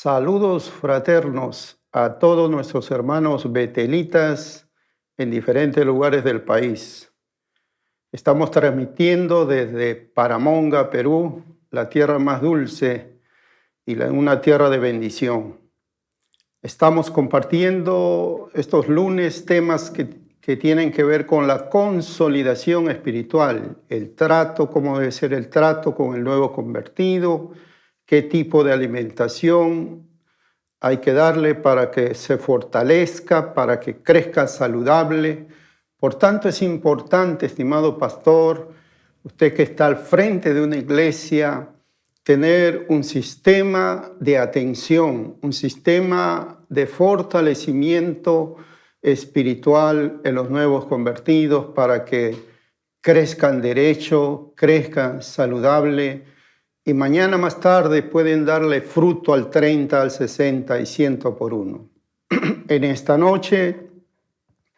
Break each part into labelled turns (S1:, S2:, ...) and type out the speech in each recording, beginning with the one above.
S1: Saludos fraternos a todos nuestros hermanos betelitas en diferentes lugares del país. Estamos transmitiendo desde Paramonga, Perú, la tierra más dulce y una tierra de bendición. Estamos compartiendo estos lunes temas que tienen que ver con la consolidación espiritual, el trato, cómo debe ser el trato con el nuevo convertido, qué tipo de alimentación hay que darle para que se fortalezca, para que crezca saludable. Por tanto, es importante, estimado pastor, usted que está al frente de una iglesia, tener un sistema de atención, un sistema de fortalecimiento espiritual en los nuevos convertidos para que crezcan derecho, crezcan saludable, y mañana más tarde pueden darle fruto al 30, al 60 y 100 por uno. En esta noche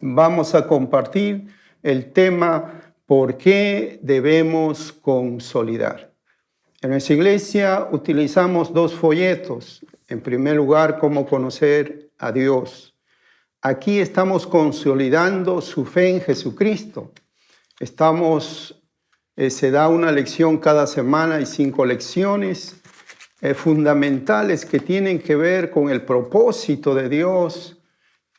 S1: vamos a compartir el tema ¿por qué debemos consolidar? En nuestra iglesia utilizamos dos folletos. En primer lugar, cómo conocer a Dios. Aquí estamos consolidando su fe en Jesucristo. Se da una lección cada semana y 5 lecciones fundamentales que tienen que ver con el propósito de Dios.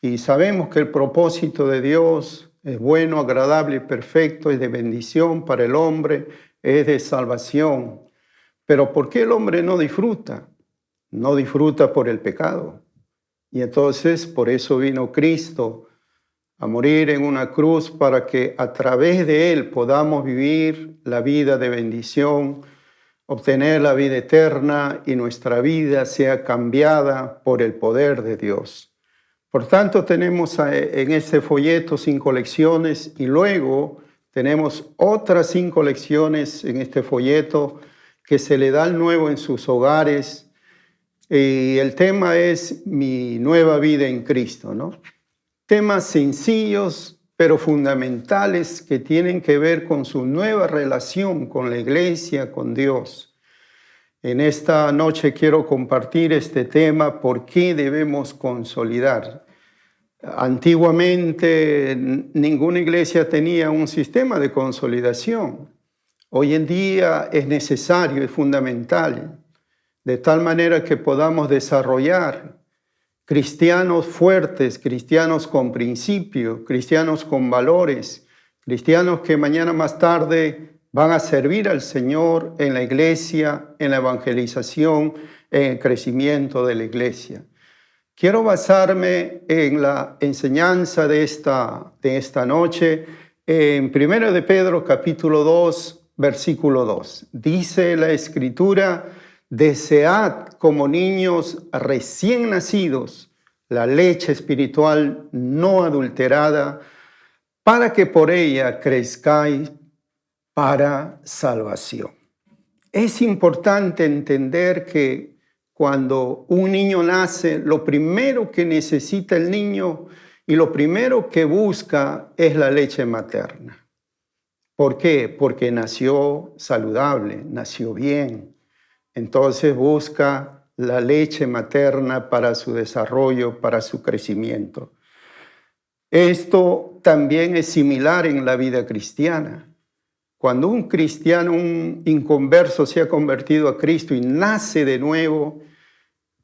S1: Y sabemos que el propósito de Dios es bueno, agradable y perfecto, es de bendición para el hombre, es de salvación. Pero ¿por qué el hombre no disfruta? No disfruta por el pecado. Y entonces por eso vino Cristo a morir en una cruz para que a través de Él podamos vivir la vida de bendición, obtener la vida eterna y nuestra vida sea cambiada por el poder de Dios. Por tanto, tenemos en este folleto 5 lecciones y luego tenemos otras 5 lecciones en este folleto que se le da al nuevo en sus hogares. Y el tema es mi nueva vida en Cristo, ¿no? Temas sencillos, pero fundamentales que tienen que ver con su nueva relación con la iglesia, con Dios. En esta noche quiero compartir este tema, ¿por qué debemos consolidar? Antiguamente ninguna iglesia tenía un sistema de consolidación. Hoy en día es necesario, es fundamental, de tal manera que podamos desarrollar cristianos fuertes, cristianos con principios, cristianos con valores, cristianos que mañana más tarde van a servir al Señor en la iglesia, en la evangelización, en el crecimiento de la iglesia. Quiero basarme en la enseñanza de esta noche en 1 de Pedro capítulo 2, versículo 2. Dice la Escritura: desead como niños recién nacidos la leche espiritual no adulterada, para que por ella crezcáis para salvación. Es importante entender que cuando un niño nace, lo primero que necesita el niño y lo primero que busca es la leche materna. ¿Por qué? Porque nació saludable, nació bien. Entonces busca la leche materna para su desarrollo, para su crecimiento. Esto también es similar en la vida cristiana. Cuando un cristiano, un inconverso, se ha convertido a Cristo y nace de nuevo,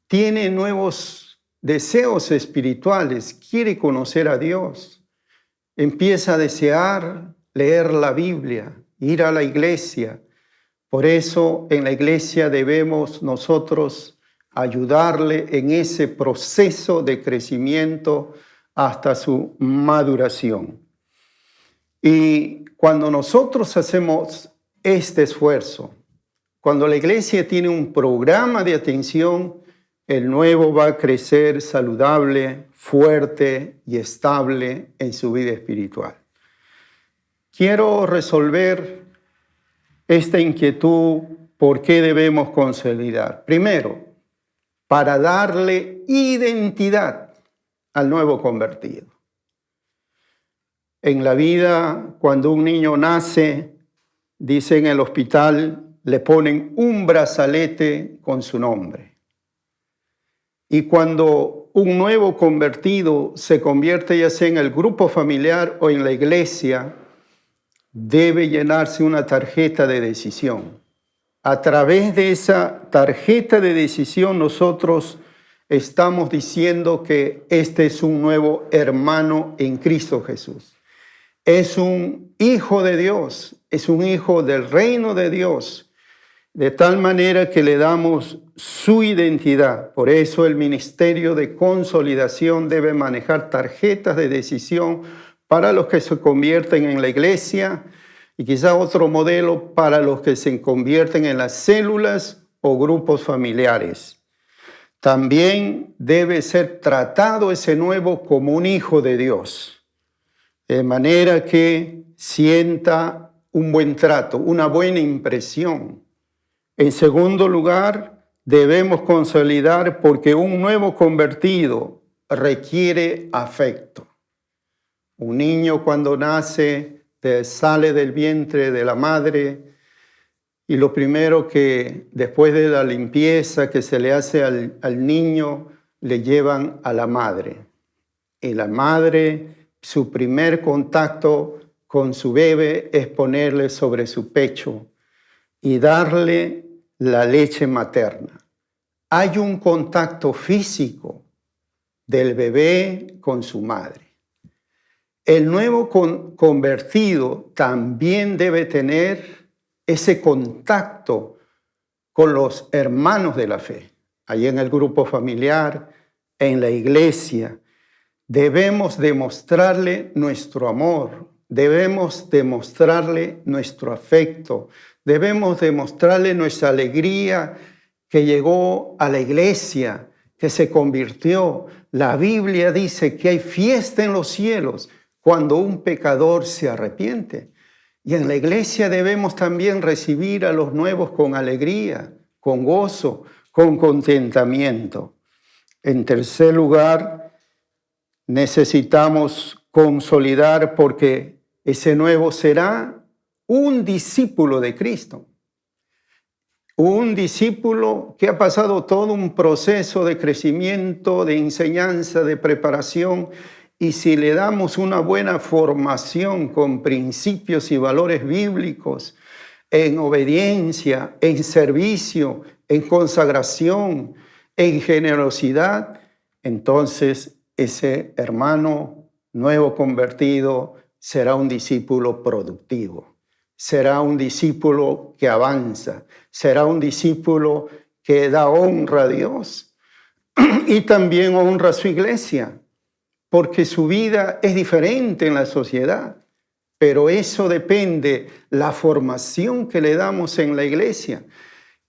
S1: tiene nuevos deseos espirituales, quiere conocer a Dios, empieza a desear leer la Biblia, ir a la iglesia. Por eso en la iglesia debemos nosotros ayudarle en ese proceso de crecimiento hasta su maduración. Y cuando nosotros hacemos este esfuerzo, cuando la iglesia tiene un programa de atención, el nuevo va a crecer saludable, fuerte y estable en su vida espiritual. Quiero resolver esta inquietud, ¿por qué debemos consolidar? Primero, para darle identidad al nuevo convertido. En la vida, cuando un niño nace, dicen en el hospital, le ponen un brazalete con su nombre. Y cuando un nuevo convertido se convierte ya sea en el grupo familiar o en la iglesia, debe llenarse una tarjeta de decisión. A través de esa tarjeta de decisión nosotros estamos diciendo que este es un nuevo hermano en Cristo Jesús. Es un hijo de Dios, es un hijo del reino de Dios, de tal manera que le damos su identidad. Por eso el Ministerio de Consolidación debe manejar tarjetas de decisión para los que se convierten en la iglesia y quizá otro modelo para los que se convierten en las células o grupos familiares. También debe ser tratado ese nuevo como un hijo de Dios, de manera que sienta un buen trato, una buena impresión. En segundo lugar, debemos consolidar porque un nuevo convertido requiere afecto. Un niño cuando nace sale del vientre de la madre y lo primero que después de la limpieza que se le hace al niño, le llevan a la madre. Y la madre, su primer contacto con su bebé es ponerle sobre su pecho y darle la leche materna. Hay un contacto físico del bebé con su madre. El nuevo convertido también debe tener ese contacto con los hermanos de la fe. Allí en el grupo familiar, en la iglesia, debemos demostrarle nuestro amor, debemos demostrarle nuestro afecto, debemos demostrarle nuestra alegría que llegó a la iglesia, que se convirtió. La Biblia dice que hay fiesta en los cielos cuando un pecador se arrepiente. Y en la iglesia debemos también recibir a los nuevos con alegría, con gozo, con contentamiento. En tercer lugar, necesitamos consolidar porque ese nuevo será un discípulo de Cristo. Un discípulo que ha pasado todo un proceso de crecimiento, de enseñanza, de preparación. Y si le damos una buena formación con principios y valores bíblicos, en obediencia, en servicio, en consagración, en generosidad, entonces ese hermano nuevo convertido será un discípulo productivo, será un discípulo que avanza, será un discípulo que da honra a Dios y también honra a su iglesia, porque su vida es diferente en la sociedad, pero eso depende la formación que le damos en la iglesia,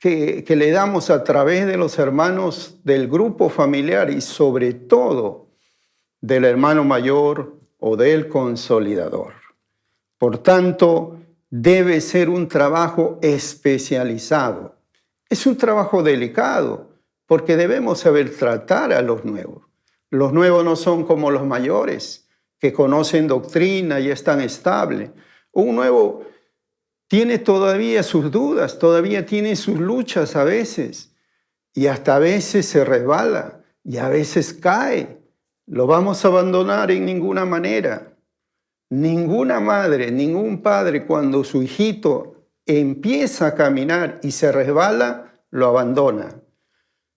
S1: que le damos a través de los hermanos del grupo familiar y sobre todo del hermano mayor o del consolidador. Por tanto, debe ser un trabajo especializado. Es un trabajo delicado porque debemos saber tratar a los nuevos. Los nuevos no son como los mayores, que conocen doctrina y están estables. Un nuevo tiene todavía sus dudas, todavía tiene sus luchas a veces, y hasta a veces se resbala y a veces cae. ¿Lo vamos a abandonar en ninguna manera? Ninguna madre, ningún padre, cuando su hijito empieza a caminar y se resbala, lo abandona,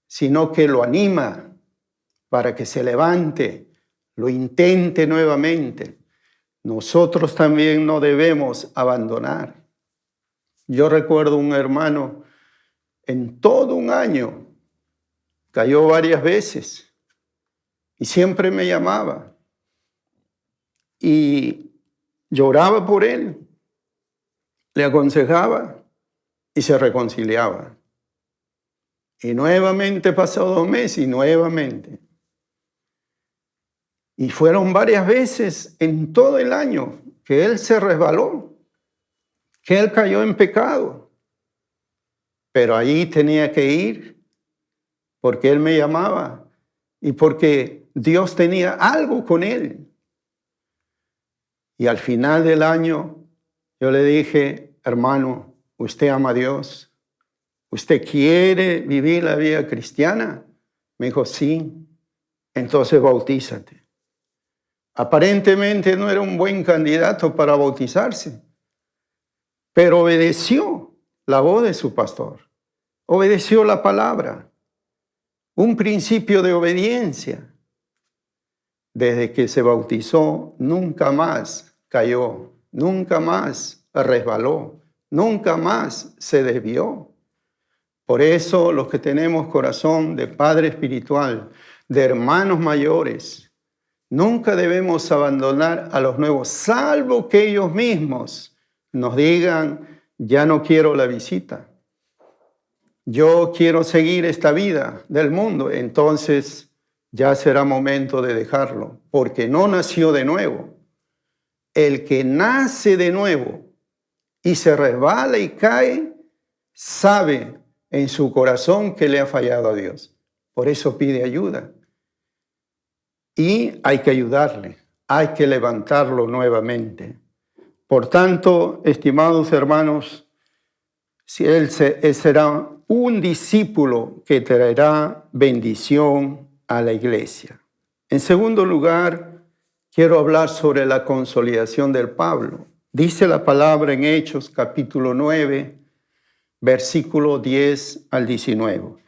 S1: sino que lo anima para que se levante, lo intente nuevamente. Nosotros también no debemos abandonar. Yo recuerdo un hermano, en todo un año, cayó varias veces y siempre me llamaba y lloraba por él, le aconsejaba y se reconciliaba. Y nuevamente pasó 2 meses y nuevamente. Y fueron varias veces en todo el año que él se resbaló, que él cayó en pecado. Pero allí tenía que ir porque él me llamaba y porque Dios tenía algo con él. Y al final del año yo le dije, hermano, ¿usted ama a Dios? ¿Usted quiere vivir la vida cristiana? Me dijo, sí, entonces bautízate. Aparentemente no era un buen candidato para bautizarse, pero obedeció la voz de su pastor, obedeció la palabra, un principio de obediencia. Desde que se bautizó, nunca más cayó, nunca más resbaló, nunca más se desvió. Por eso los que tenemos corazón de padre espiritual, de hermanos mayores, nunca debemos abandonar a los nuevos, salvo que ellos mismos nos digan, ya no quiero la visita, yo quiero seguir esta vida del mundo. Entonces ya será momento de dejarlo, porque no nació de nuevo. El que nace de nuevo y se resbala y cae, sabe en su corazón que le ha fallado a Dios. Por eso pide ayuda. Y hay que ayudarle, hay que levantarlo nuevamente. Por tanto, estimados hermanos, si él será un discípulo que traerá bendición a la iglesia. En segundo lugar, quiero hablar sobre la consolidación del Pablo. Dice la palabra en Hechos capítulo 9, versículo 10 al 19.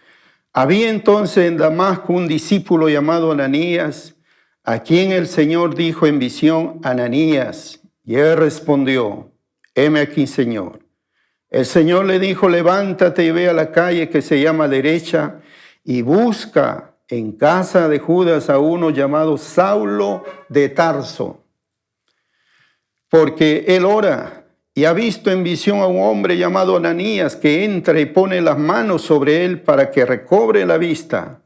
S1: Había entonces en Damasco un discípulo llamado Ananías, a quien el Señor dijo en visión, Ananías, y él respondió, heme aquí, Señor. El Señor le dijo, levántate y ve a la calle que se llama Derecha y busca en casa de Judas a uno llamado Saulo de Tarso, porque él ora y ha visto en visión a un hombre llamado Ananías que entra y pone las manos sobre él para que recobre la vista.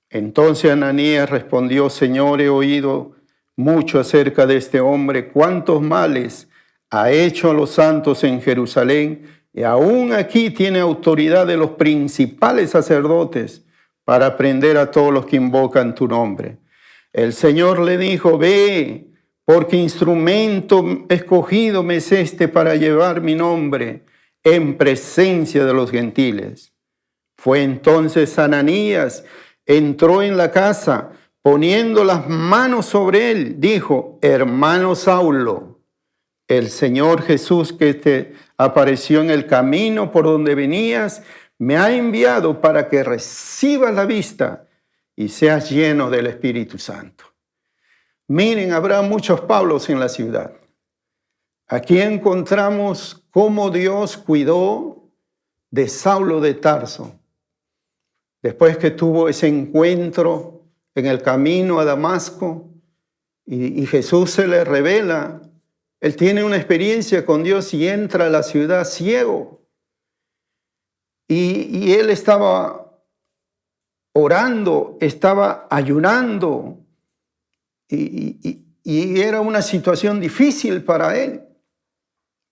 S1: Entonces Ananías respondió, Señor, he oído mucho acerca de este hombre, cuántos males ha hecho a los santos en Jerusalén, y aún aquí tiene autoridad de los principales sacerdotes para prender a todos los que invocan tu nombre. El Señor le dijo, ve, porque instrumento escogido me es este para llevar mi nombre en presencia de los gentiles. Fue entonces Ananías, entró en la casa, poniendo las manos sobre él, dijo, hermano Saulo, el Señor Jesús que te apareció en el camino por donde venías, me ha enviado para que recibas la vista y seas lleno del Espíritu Santo. Miren, habrá muchos Pablos en la ciudad. Aquí encontramos cómo Dios cuidó de Saulo de Tarso. Después que tuvo ese encuentro en el camino a Damasco y Jesús se le revela, él tiene una experiencia con Dios y entra a la ciudad ciego. Y él estaba orando, estaba ayunando y era una situación difícil para él.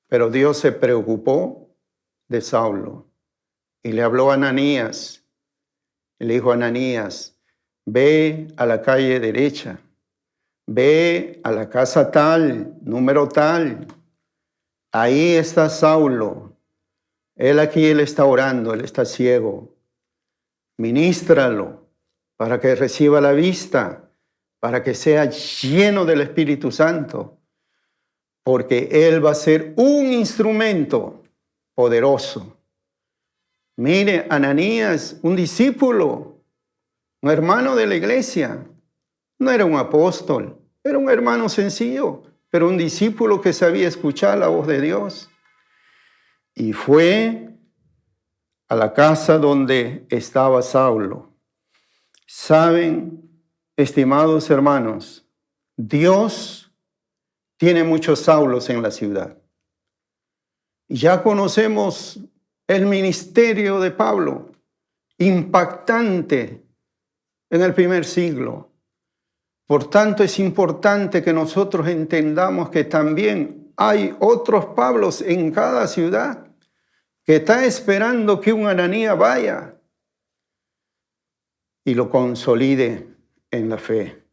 S1: Pero Dios se preocupó de Saulo y le habló a Ananías. Y le dijo a Ananías, ve a la calle derecha, ve a la casa tal, número tal. Ahí está Saulo. Él está orando, él está ciego. Ministralo para que reciba la vista, para que sea lleno del Espíritu Santo, porque él va a ser un instrumento poderoso. Mire, Ananías, un discípulo, un hermano de la iglesia, no era un apóstol, era un hermano sencillo, pero un discípulo que sabía escuchar la voz de Dios. Y fue a la casa donde estaba Saulo. Saben, estimados hermanos, Dios tiene muchos Saulos en la ciudad. Ya conocemos el ministerio de Pablo, impactante en el primer siglo. Por tanto, es importante que nosotros entendamos que también hay otros Pablos en cada ciudad que está esperando que un Ananías vaya y lo consolide en la fe.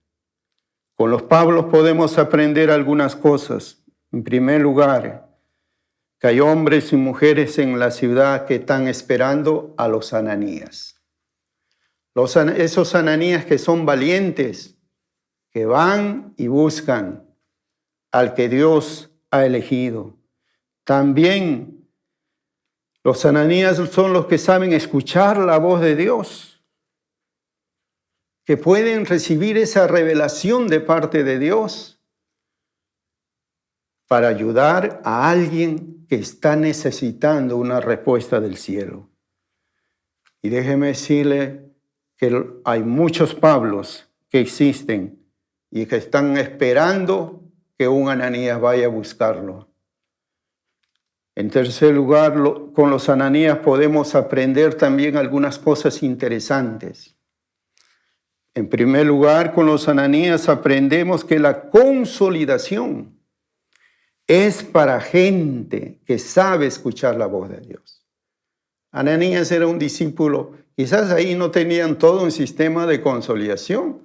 S1: Con los Pablos podemos aprender algunas cosas. En primer lugar, que hay hombres y mujeres en la ciudad que están esperando a los Ananías. Esos Ananías que son valientes, que van y buscan al que Dios ha elegido. También los Ananías son los que saben escuchar la voz de Dios, que pueden recibir esa revelación de parte de Dios para ayudar a alguien que está necesitando una respuesta del cielo. Y déjeme decirle que hay muchos Pablos que existen y que están esperando que un Ananías vaya a buscarlo. En tercer lugar, con los Ananías podemos aprender también algunas cosas interesantes. En primer lugar, con los Ananías aprendemos que la consolidación es para gente que sabe escuchar la voz de Dios. Ananías era un discípulo, quizás ahí no tenían todo un sistema de consolidación,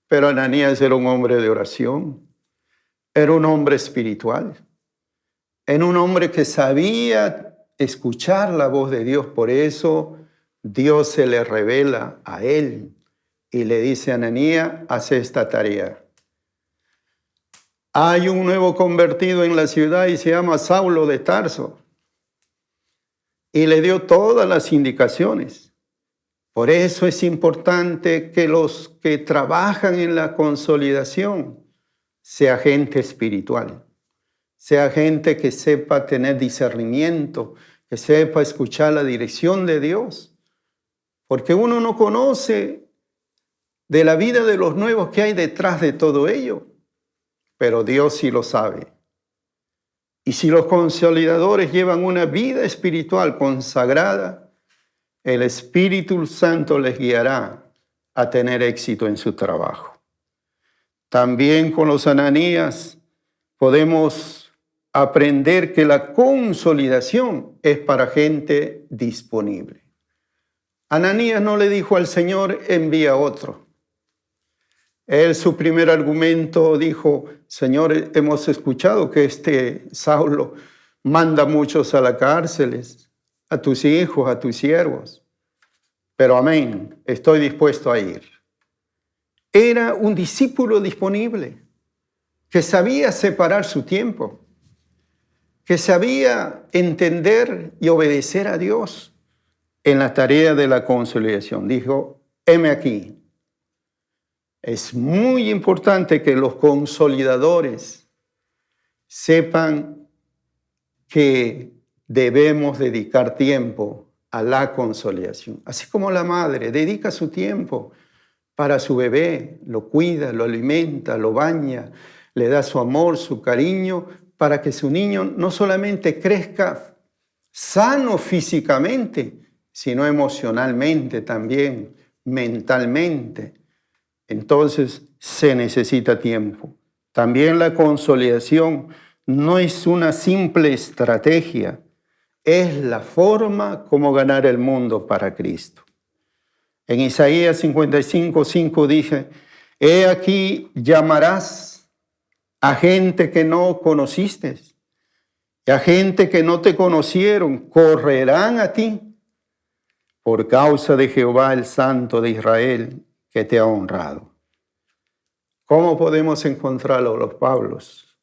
S1: pero Ananías era un hombre de oración, era un hombre espiritual, era un hombre que sabía escuchar la voz de Dios. Por eso Dios se le revela a él y le dice a Ananías, haz esta tarea. Hay un nuevo convertido en la ciudad y se llama Saulo de Tarso. Y le dio todas las indicaciones. Por eso es importante que los que trabajan en la consolidación sea gente espiritual, sea gente que sepa tener discernimiento, que sepa escuchar la dirección de Dios. Porque uno no conoce de la vida de los nuevos que hay detrás de todo ello, pero Dios sí lo sabe. Y si los consolidadores llevan una vida espiritual consagrada, el Espíritu Santo les guiará a tener éxito en su trabajo. También con los Ananías podemos aprender que la consolidación es para gente disponible. Ananías no le dijo al Señor, envía a otro. Él, su primer argumento, dijo, Señor, hemos escuchado que este Saulo manda a muchos a las cárceles, a tus hijos, a tus siervos. Pero amén, estoy dispuesto a ir. Era un discípulo disponible, que sabía separar su tiempo, que sabía entender y obedecer a Dios en la tarea de la consolidación. Dijo, heme aquí. Es muy importante que los consolidadores sepan que debemos dedicar tiempo a la consolidación. Así como la madre dedica su tiempo para su bebé, lo cuida, lo alimenta, lo baña, le da su amor, su cariño, para que su niño no solamente crezca sano físicamente, sino emocionalmente también, mentalmente. Entonces se necesita tiempo. También la consolidación no es una simple estrategia, es la forma como ganar el mundo para Cristo. En Isaías 55:5 dice, he aquí llamarás a gente que no conociste, y a gente que no te conocieron, correrán a ti por causa de Jehová, el Santo de Israel, que te ha honrado. ¿Cómo podemos encontrarlo? Los Pablos.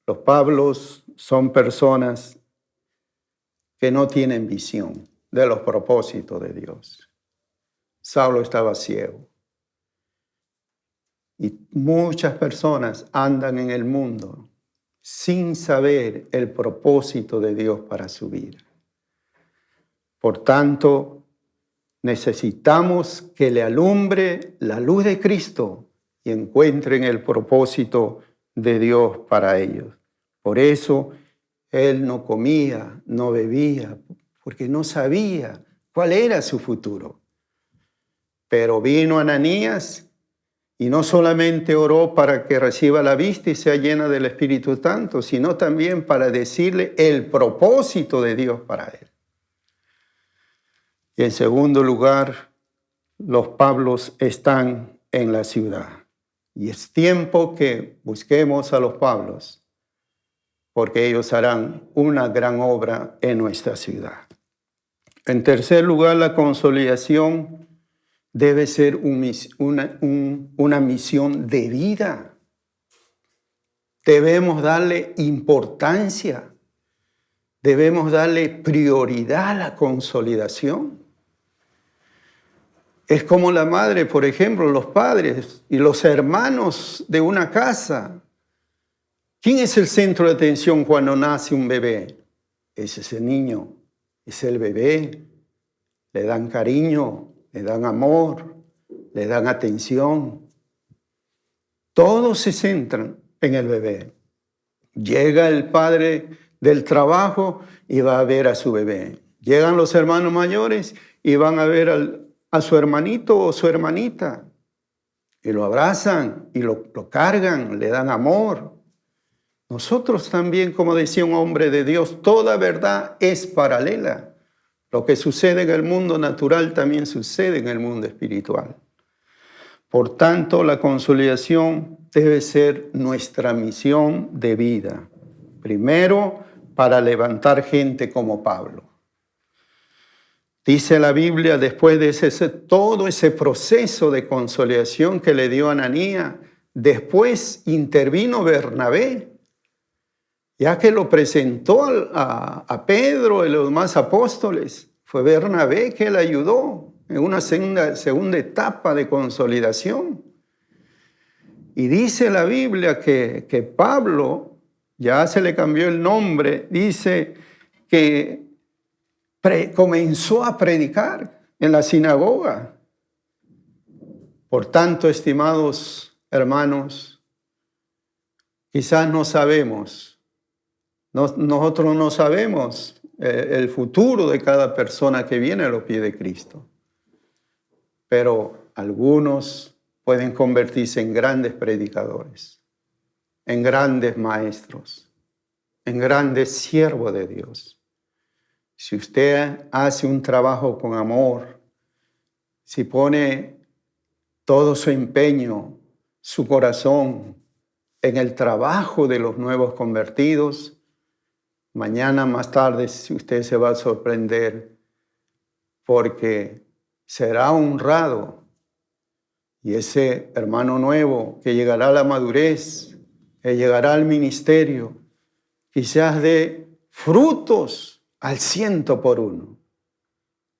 S1: Los Pablos son personas que no tienen visión de los propósitos de Dios. Saulo estaba ciego. Y muchas personas andan en el mundo sin saber el propósito de Dios para su vida. Por tanto, necesitamos que le alumbre la luz de Cristo y encuentren el propósito de Dios para ellos. Por eso él no comía, no bebía, porque no sabía cuál era su futuro. Pero vino Ananías y no solamente oró para que reciba la vista y sea llena del Espíritu Santo, sino también para decirle el propósito de Dios para él. Y en segundo lugar, los Pablos están en la ciudad. Y es tiempo que busquemos a los Pablos, porque ellos harán una gran obra en nuestra ciudad. En tercer lugar, la consolidación debe ser una misión de vida. Debemos darle importancia, debemos darle prioridad a la consolidación. Es como la madre, por ejemplo, los padres y los hermanos de una casa. ¿Quién es el centro de atención cuando nace un bebé? Es ese niño, es el bebé. Le dan cariño, le dan amor, le dan atención. Todos se centran en el bebé. Llega el padre del trabajo y va a ver a su bebé. Llegan los hermanos mayores y van a ver a su hermanito o su hermanita. Y lo abrazan y lo cargan, le dan amor. Nosotros también, como decía un hombre de Dios, toda verdad es paralela. Lo que sucede en el mundo natural también sucede en el mundo espiritual. Por tanto, la consolidación debe ser nuestra misión de vida. Primero, para levantar gente como Pablo. Dice la Biblia, después de todo ese proceso de consolidación que le dio Ananías, después intervino Bernabé, ya que lo presentó a Pedro y los demás apóstoles. Fue Bernabé que le ayudó en una segunda etapa de consolidación. Y dice la Biblia que Pablo, ya se le cambió el nombre, dice que comenzó a predicar en la sinagoga. Por tanto, estimados hermanos, quizás no sabemos, nosotros no sabemos el futuro de cada persona que viene a los pies de Cristo, pero algunos pueden convertirse en grandes predicadores, en grandes maestros, en grandes siervos de Dios. Si usted hace un trabajo con amor, si pone todo su empeño, su corazón en el trabajo de los nuevos convertidos, mañana más tarde usted se va a sorprender porque será honrado. Y ese hermano nuevo que llegará a la madurez, que llegará al ministerio, quizás dé frutos al 100%.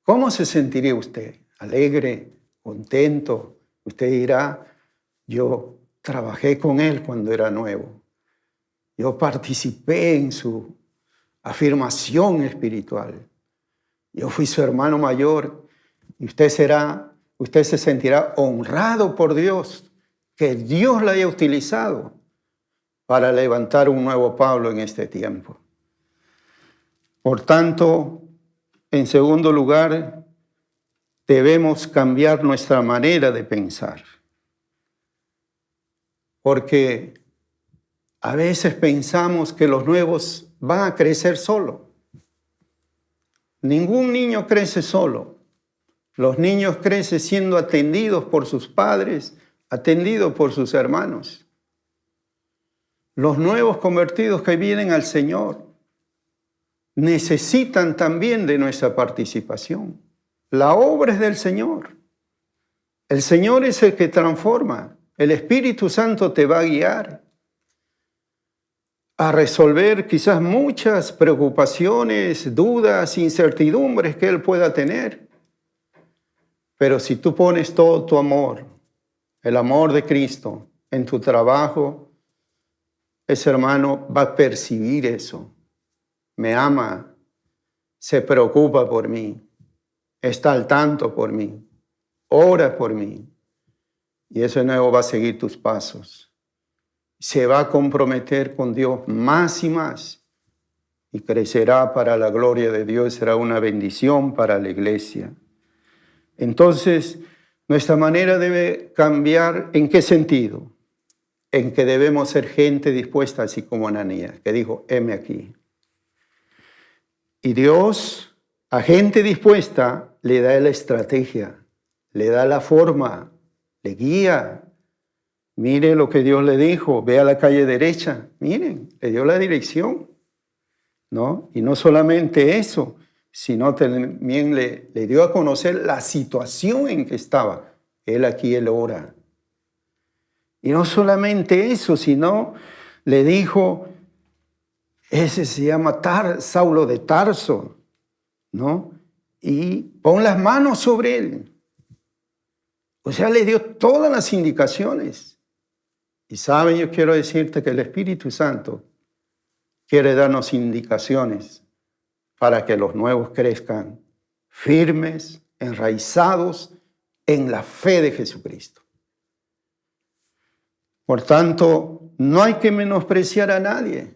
S1: ¿Cómo se sentiría usted? ¿Alegre? ¿Contento? Usted dirá, yo trabajé con él cuando era nuevo. Yo participé en su afirmación espiritual. Yo fui su hermano mayor y usted se sentirá honrado por Dios, que Dios la haya utilizado para levantar un nuevo Pablo en este tiempo. Por tanto, en segundo lugar, debemos cambiar nuestra manera de pensar. Porque a veces pensamos que los nuevos van a crecer solo. Ningún niño crece solo. Los niños crecen siendo atendidos por sus padres, atendidos por sus hermanos. Los nuevos convertidos que vienen al Señor necesitan también de nuestra participación. La obra es del Señor. El Señor es el que transforma. El Espíritu Santo te va a guiar a resolver quizás muchas preocupaciones, dudas, incertidumbres que Él pueda tener. Pero si tú pones todo tu amor, el amor de Cristo, en tu trabajo, ese hermano va a percibir eso. Me ama, se preocupa por mí, está al tanto por mí, ora por mí. Y ese nuevo va a seguir tus pasos. Se va a comprometer con Dios más y más y crecerá para la gloria de Dios, será una bendición para la iglesia. Entonces, nuestra manera debe cambiar. ¿En qué sentido? En que debemos ser gente dispuesta, así como Ananías, que dijo, heme aquí. Y Dios, a gente dispuesta, le da la estrategia, le da la forma, le guía. Mire lo que Dios le dijo, ve a la calle derecha. Miren, le dio la dirección, ¿no? Y no solamente eso, sino también le dio a conocer la situación en que estaba. Él aquí, él ora. Y no solamente eso, sino le dijo, ese se llama Saulo de Tarso, ¿no? Y pon las manos sobre él. O sea, le dio todas las indicaciones. Y saben, yo quiero decirte que el Espíritu Santo quiere darnos indicaciones para que los nuevos crezcan firmes, enraizados en la fe de Jesucristo. Por tanto, no hay que menospreciar a nadie.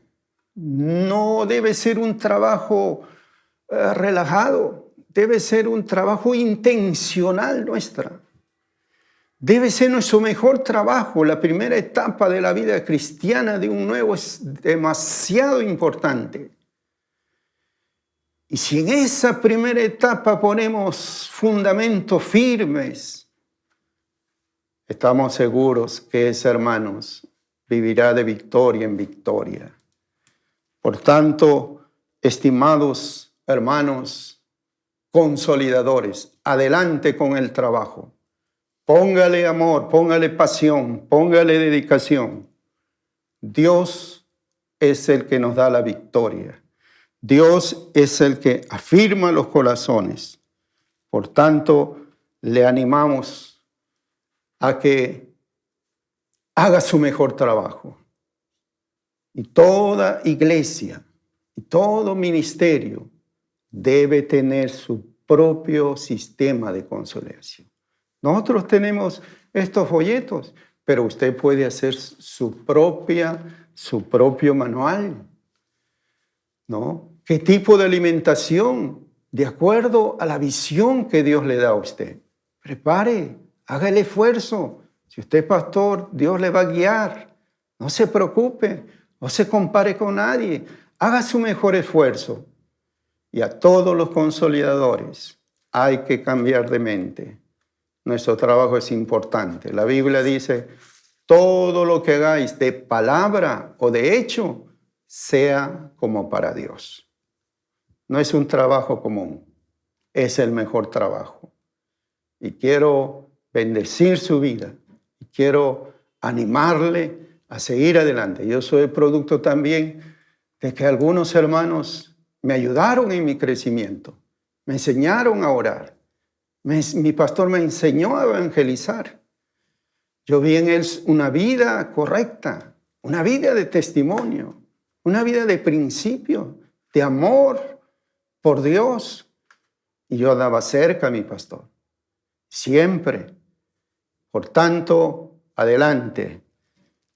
S1: No debe ser un trabajo relajado, debe ser un trabajo intencional nuestra. Debe ser nuestro mejor trabajo. La primera etapa de la vida cristiana de un nuevo es demasiado importante. Y si en esa primera etapa ponemos fundamentos firmes, estamos seguros que ese, hermanos, vivirá de victoria en victoria. Por tanto, estimados hermanos consolidadores, adelante con el trabajo. Póngale amor, póngale pasión, póngale dedicación. Dios es el que nos da la victoria. Dios es el que afirma los corazones. Por tanto, le animamos a que haga su mejor trabajo. Y toda iglesia y todo ministerio debe tener su propio sistema de consolación. Nosotros tenemos estos folletos, pero usted puede hacer su propio manual, ¿no? ¿Qué tipo de alimentación? De acuerdo a la visión que Dios le da a usted. Prepare, haga el esfuerzo. Si usted es pastor, Dios le va a guiar. No se preocupe, no se compare con nadie. Haga su mejor esfuerzo. Y a todos los consolidadores hay que cambiar de mente. Nuestro trabajo es importante. La Biblia dice, todo lo que hagáis de palabra o de hecho, sea como para Dios. No es un trabajo común, es el mejor trabajo. Y quiero bendecir su vida y quiero animarle a seguir adelante. Yo soy producto también de que algunos hermanos me ayudaron en mi crecimiento, me enseñaron a orar. Mi pastor me enseñó a evangelizar. Yo vi en él una vida correcta, una vida de testimonio, una vida de principio, de amor por Dios. Y yo andaba cerca a mi pastor, siempre. Por tanto, adelante,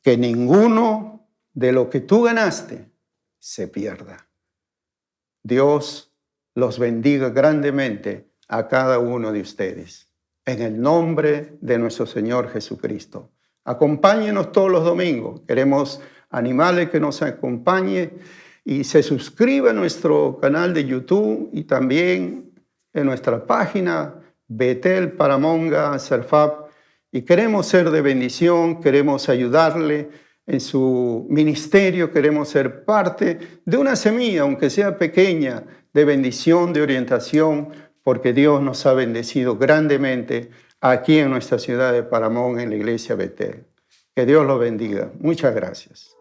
S1: que ninguno de lo que tú ganaste se pierda. Dios los bendiga grandemente a cada uno de ustedes. En el nombre de nuestro Señor Jesucristo. Acompáñenos todos los domingos. Queremos animarle que nos acompañe y se suscriba a nuestro canal de YouTube y también en nuestra página Betel Paramonga Serfap. Y queremos ser de bendición, queremos ayudarle en su ministerio, queremos ser parte de una semilla, aunque sea pequeña, de bendición, de orientación, porque Dios nos ha bendecido grandemente aquí en nuestra ciudad de Paramón, en la iglesia Betel. Que Dios lo bendiga. Muchas gracias.